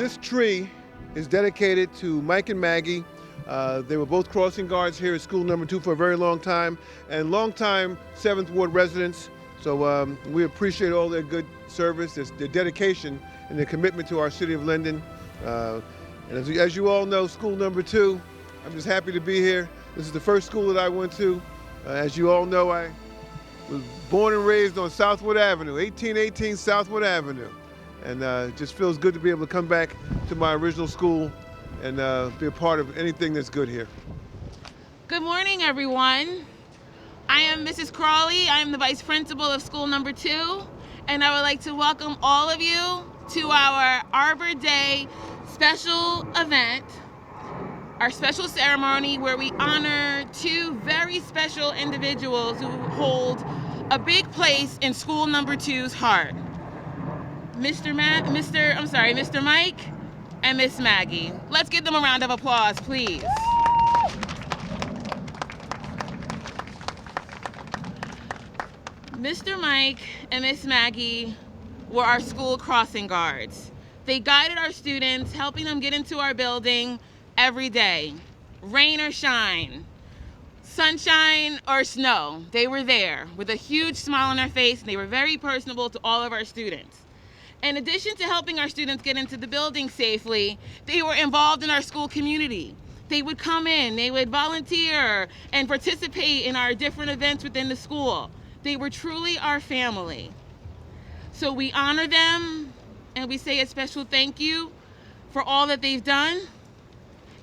This tree is dedicated to Mike and Maggie. They were both crossing guards here at school number 2 for a very long time, and long-time 7th Ward residents. So we appreciate all their good service, their dedication, and their commitment to our city of Linden. And as you all know, school number 2, I'm just happy to be here. This is the first school that I went to. As you all know, I was born and raised on Southwood Avenue, 1818 Southwood Avenue. And it just feels good to be able to come back to my original school and be a part of anything that's good here. Good morning, everyone. I am Mrs. Crawley. I am the vice principal of school number 2, and I would like to welcome all of you to our Arbor Day special event, our special ceremony where we honor 2 very special individuals who hold a big place in school number 2's heart. Mr. Mike and Miss Maggie. Let's give them a round of applause, please. Mr. Mike and Miss Maggie were our school crossing guards. They guided our students, helping them get into our building every day, rain or shine, sunshine or snow. They were there with a huge smile on their face, and they were very personable to all of our students. In addition to helping our students get into the building safely, they were involved in our school community. They would come in, they would volunteer and participate in our different events within the school. They were truly our family. So we honor them and we say a special thank you for all that they've done.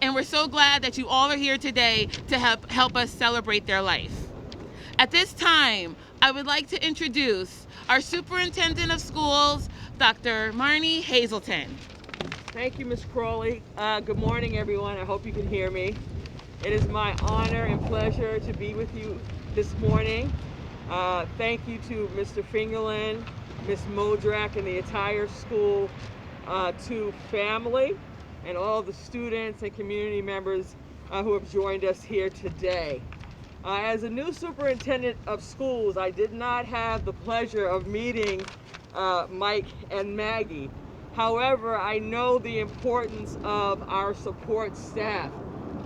And we're so glad that you all are here today to help us celebrate their life. At this time, I would like to introduce our Superintendent of Schools, Dr. Marnie Hazelton. Thank you, Ms. Crawley. Good morning, everyone. I hope you can hear me. It is my honor and pleasure to be with you this morning. Thank you to Mr. Fingerland, Ms. Modrak, and the entire school, to family, and all the students and community members who have joined us here today. As a new superintendent of schools, I did not have the pleasure of meeting Mike and Maggie. However, I know the importance of our support staff,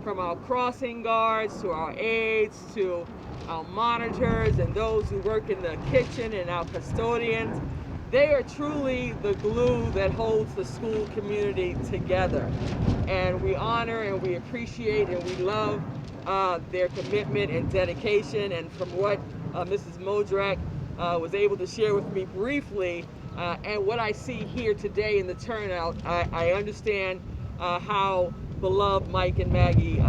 from our crossing guards to our aides to our monitors and those who work in the kitchen and our custodians. They are truly the glue that holds the school community together. And we honor and we appreciate and we love their commitment and dedication. And from what Mrs. Modrak was able to share with me briefly, and what I see here today in the turnout, I understand how beloved Mike and Maggie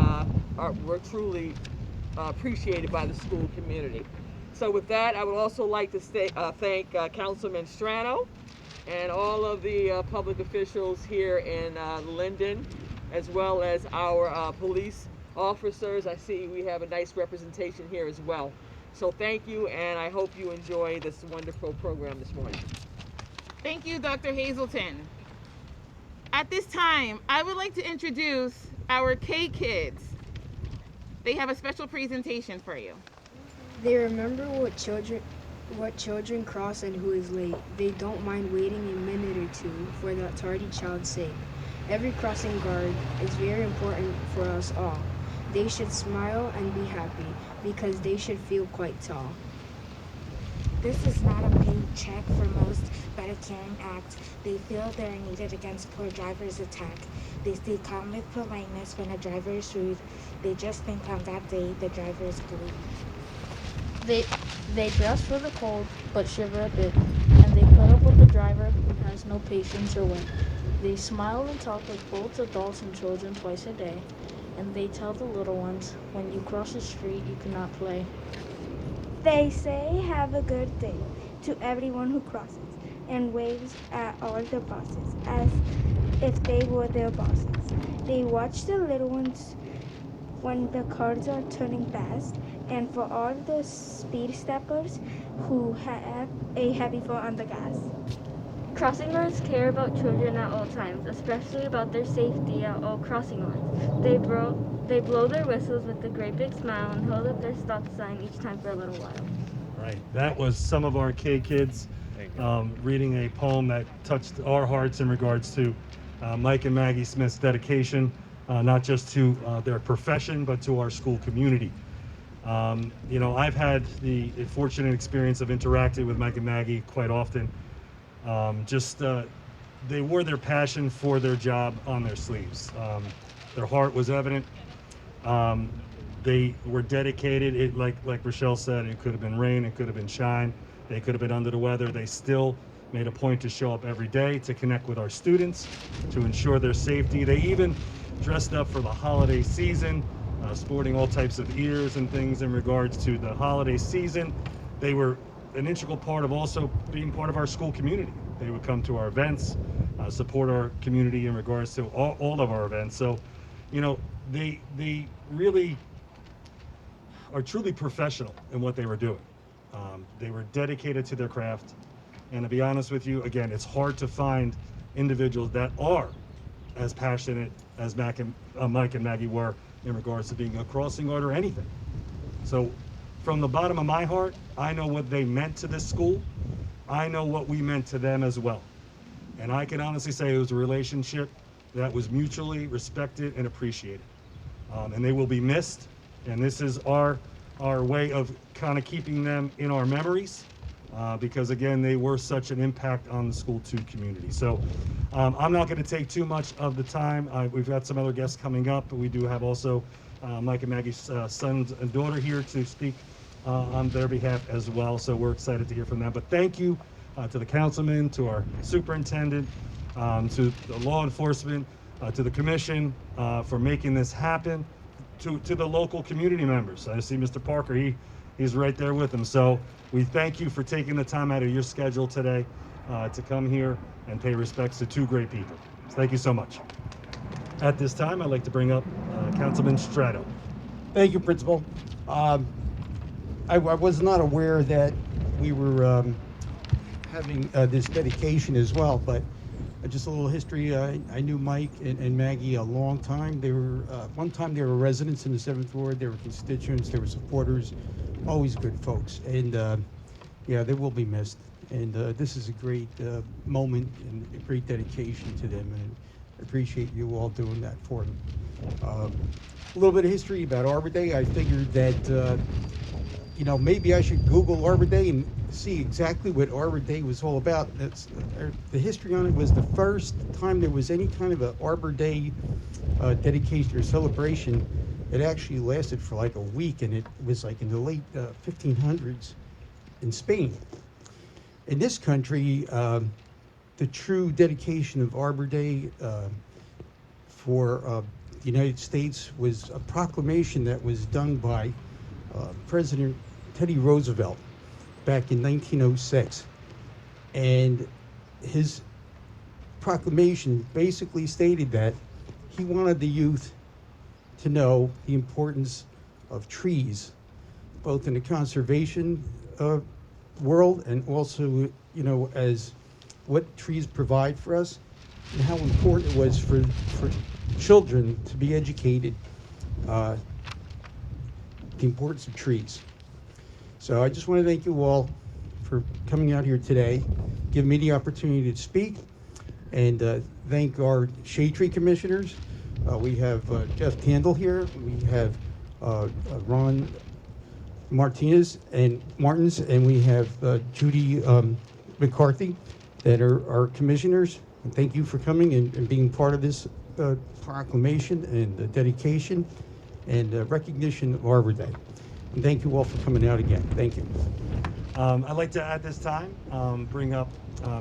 were truly appreciated by the school community. So with that, I would also like to thank Councilman Strano and all of the public officials here in Linden, as well as our police officers. I see we have a nice representation here as well. So thank you, and I hope you enjoy this wonderful program this morning. Thank you, Dr. Hazelton. At this time, I would like to introduce our K Kids. They have a special presentation for you. They remember what children cross and who is late. They don't mind waiting a minute or two for that tardy child's sake. Every crossing guard is very important for us all. They should smile and be happy because they should feel quite tall. This is not a paid check for most, but a caring act. They feel they're needed against poor drivers' attack. They stay calm with politeness when a driver is rude. They just think on that day the driver is glued. They dress for the cold, but shiver a bit, and they put up with the driver who has no patience or wit. They smile and talk with both adults and children twice a day, and they tell the little ones, when you cross the street, you cannot play. They say have a good day to everyone who crosses and waves at all the buses as if they were their bosses. They watch the little ones when the cars are turning fast, and for all the speed steppers who have a heavy foot on the gas. Crossing guards care about children at all times, especially about their safety at all crossing lines. They blow their whistles with a great big smile and hold up their stop sign each time for a little while. Right, that was some of our K Kids reading a poem that touched our hearts in regards to Mike and Maggie Smith's dedication, not just to their profession, but to our school community. I've had the fortunate experience of interacting with Mike and Maggie quite often. They wore their passion for their job on their sleeves. Their heart was evident. They were dedicated. Like Rochelle said, it could have been rain, it could have been shine, they could have been under the weather. They still made a point to show up every day to connect with our students, to ensure their safety. They even dressed up for the holiday season, sporting all types of ears and things in regards to the holiday season. They were an integral part of also being part of our school community. They would come to our events, support our community in regards to all of our events. So, they really are truly professional in what they were doing. They were dedicated to their craft. And to be honest with you, again, it's hard to find individuals that are as passionate as Mike and Maggie were in regards to being a crossing guard or anything. So from the bottom of my heart, I know what they meant to this school. I know what we meant to them as well. And I can honestly say it was a relationship that was mutually respected and appreciated. And they will be missed. And this is our way of kind of keeping them in our memories, because again, they were such an impact on the school to community. So I'm not going to take too much of the time. We've got some other guests coming up, but we do have also Mike and Maggie's son and daughter here to speak on their behalf as well. So we're excited to hear from them. But thank you to the councilman, to our superintendent, to the law enforcement, to the commission for making this happen, to the local community members. I see Mr. Parker, he's right there with them. So we thank you for taking the time out of your schedule today to come here and pay respects to two great people. So thank you so much. At this time, I'd like to bring up Councilman Strato. Thank you, Principal. I was not aware that we were having this dedication as well, but just a little history. I knew Mike and Maggie a long time. They were one time they were residents in the 7th Ward. They were constituents. They were supporters. Always good folks. And yeah, they will be missed. And this is a great moment and a great dedication to them. And I appreciate you all doing that for them. A little bit of history about Arbor Day. I figured that maybe I should Google Arbor Day and see exactly what Arbor Day was all about. The history on it was the first time there was any kind of an Arbor Day dedication or celebration. It actually lasted for like a week, and it was like in the late 1500s in Spain. In this country, the true dedication of Arbor Day for the United States was a proclamation that was done by President Teddy Roosevelt back in 1906. And his proclamation basically stated that he wanted the youth to know the importance of trees, both in the conservation world and also, as what trees provide for us, and how important it was for children to be educated the importance of trees. So I just want to thank you all for coming out here today, giving me the opportunity to speak, and thank our shade tree commissioners. We have Jeff Tandle here. We have Ron Martinez and Martins, and we have Judy McCarthy that are our commissioners. And thank you for coming and being part of this proclamation and dedication and recognition of Arbor Day. And thank you all for coming out again. Thank you. I'd like to, at this time, bring up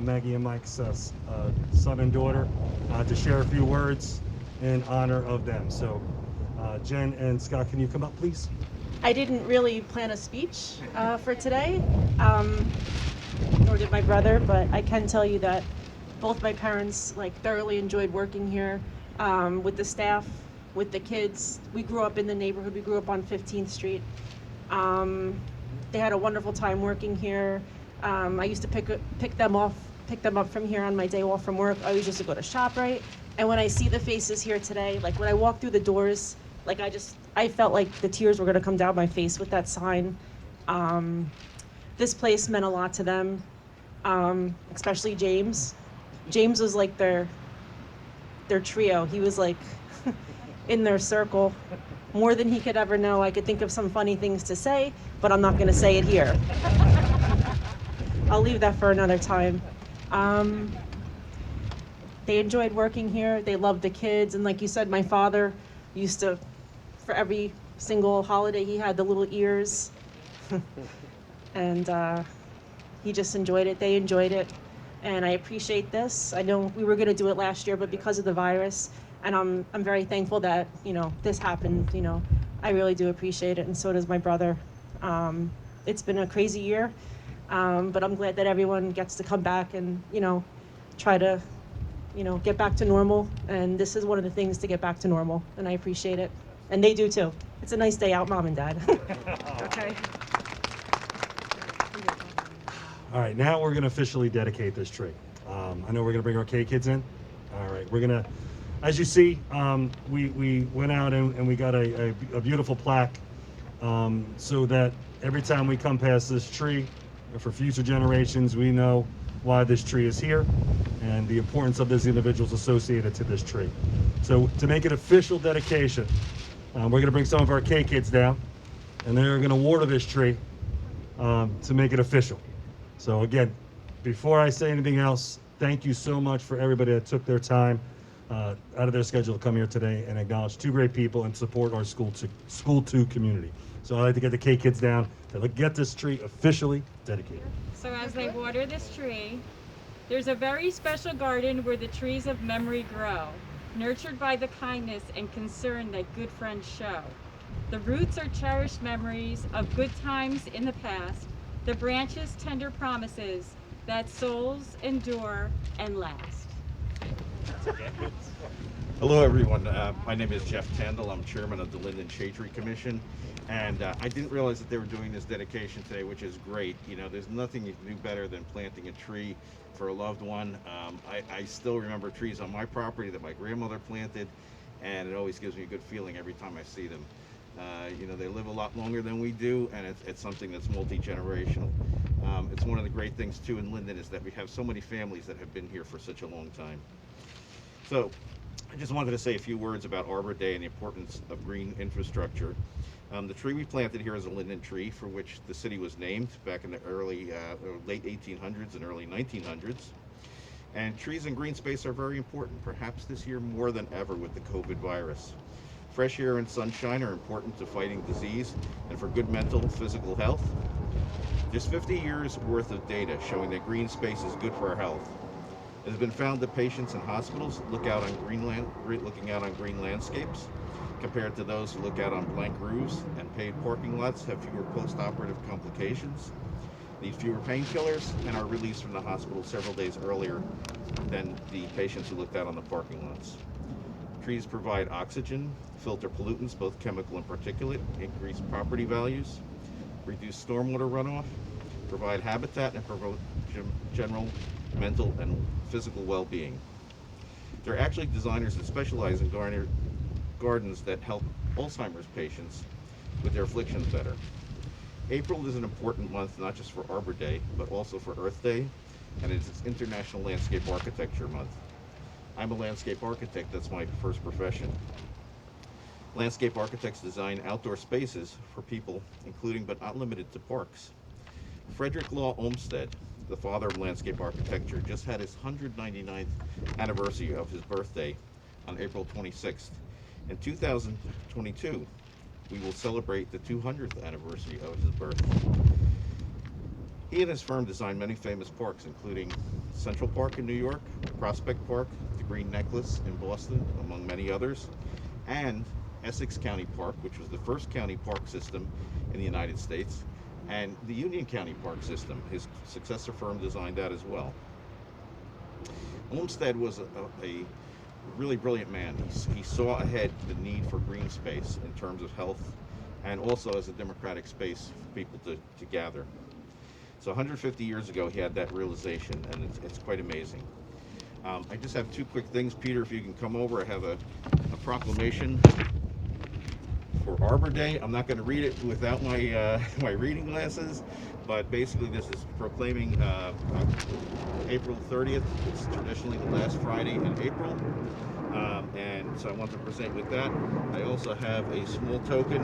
Maggie and Mike's son and daughter to share a few words in honor of them. So Jen and Scott, can you come up, please? I didn't really plan a speech for today, nor did my brother, but I can tell you that both my parents thoroughly enjoyed working here with the staff, with the kids. We grew up in the neighborhood. We grew up on 15th Street. They had a wonderful time working here. I used to pick them up from here on my day off from work. I always used to go to ShopRite. And when I see the faces here today, when I walk through the doors, I felt like the tears were gonna come down my face with that sign. This place meant a lot to them, especially James. James was like their their trio. He was like in their circle more than he could ever know. I could think of some funny things to say, but I'm not going to say it here. I'll leave that for another time. They enjoyed working here. They loved the kids. And like you said, my father used to, for every single holiday, he had the little ears. And he just enjoyed it. They enjoyed it. And I appreciate this. I know we were going to do it last year, but because of the virus, and I'm very thankful that, this happened. I really do appreciate it, and so does my brother. It's been a crazy year, but I'm glad that everyone gets to come back and, try to, get back to normal. And this is one of the things to get back to normal, and I appreciate it. And they do too. It's a nice day out, Mom and Dad. Okay. All right, now we're gonna officially dedicate this tree. I know we're gonna bring our K-Kids in. All right, we're gonna, as you see, we went out and we got a beautiful plaque so that every time we come past this tree, for future generations, we know why this tree is here and the importance of those individuals associated to this tree. So to make it official dedication, we're gonna bring some of our K-Kids down and they're gonna water this tree to make it official. So again, before I say anything else, thank you so much for everybody that took their time out of their schedule to come here today and acknowledge two great people and support our School 2 community. So I'd like to get the K-Kids down to get this tree officially dedicated. So as they water this tree, there's a very special garden where the trees of memory grow, nurtured by the kindness and concern that good friends show. The roots are cherished memories of good times in the past, the branches tender promises that souls endure and last. Hello everyone, my name is Jeff Tandle. I'm chairman of the Linden Shade Tree Commission, and I didn't realize that they were doing this dedication today, which is great. There's nothing you can do better than planting a tree for a loved one. I still remember trees on my property that my grandmother planted, and it always gives me a good feeling every time I see them. They live a lot longer than we do, and it's something that's multi-generational. It's one of the great things too in Linden is that we have so many families that have been here for such a long time. So I just wanted to say a few words about Arbor Day and the importance of green infrastructure. The tree we planted here is a linden tree for which the city was named back in the late 1800s and early 1900s. And trees and green space are very important, perhaps this year more than ever with the COVID virus. Fresh air and sunshine are important to fighting disease and for good mental and physical health. There's 50 years worth of data showing that green space is good for our health. It has been found that patients in hospitals looking out on green landscapes compared to those who look out on blank roofs and paved parking lots have fewer post-operative complications, need fewer painkillers, and are released from the hospital several days earlier than the patients who looked out on the parking lots. Trees provide oxygen, filter pollutants, both chemical and particulate, increase property values, reduce stormwater runoff, provide habitat, and promote general mental and physical well-being. There are actually designers that specialize in gardens that help Alzheimer's patients with their afflictions better. April is an important month not just for Arbor Day, but also for Earth Day, and it's International Landscape Architecture Month. I'm a landscape architect, that's my first profession. Landscape architects design outdoor spaces for people, including but not limited to parks. Frederick Law Olmsted, the father of landscape architecture, just had his 199th anniversary of his birthday on April 26th. In 2022, we will celebrate the 200th anniversary of his birth. He and his firm designed many famous parks, including Central Park in New York, Prospect Park, the Green Necklace in Boston, among many others, and Essex County Park, which was the first county park system in the United States, and the Union County Park system. His successor firm designed that as well. Olmsted was a really brilliant man. He saw ahead the need for green space in terms of health and also as a democratic space for people to gather. So 150 years ago, he had that realization, and it's quite amazing. I just have two quick things. Peter, if you can come over, I have a proclamation for Arbor Day. I'm not going to read it without my my reading glasses, but basically this is proclaiming April 30th. It's traditionally the last Friday in April And so I want to present with that. I also have a small token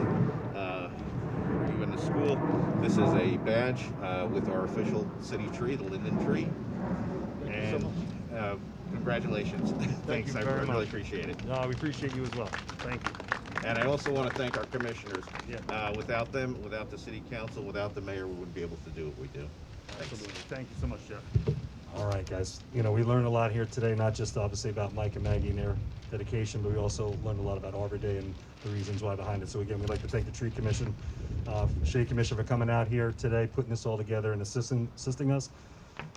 for you in the school. This is a badge with our official city tree, the Linden tree. And congratulations. Thanks, you I very really much. appreciate it. No, we appreciate you as well. Thank you. And I also want to thank our commissioners. Yeah. Without them, without the city council, without the mayor, we wouldn't be able to do what we do. Thanks. Absolutely. Thank you so much, Jeff. All right, guys. You know, we learned a lot here today, not just obviously about Mike and Maggie and their dedication, but we also learned a lot about Arbor Day and the reasons why behind it. So again, we'd like to thank the Tree Commission, Shade Commission for coming out here today, putting this all together and assisting us.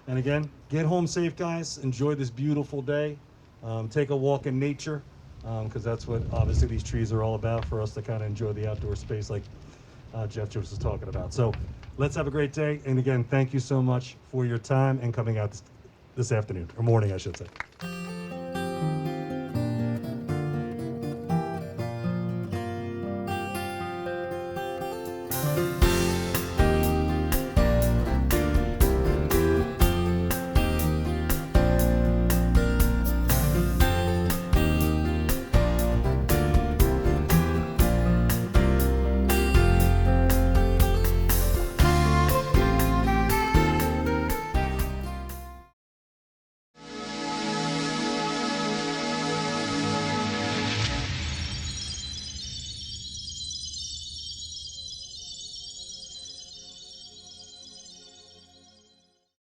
And again, get home safe, guys. Enjoy this beautiful day. Take a walk in nature, because that's what obviously these trees are all about, for us to kind of enjoy the outdoor space like Jeff was talking about. So let's have a great day. And again, thank you so much for your time and coming out this afternoon, or morning, I should say.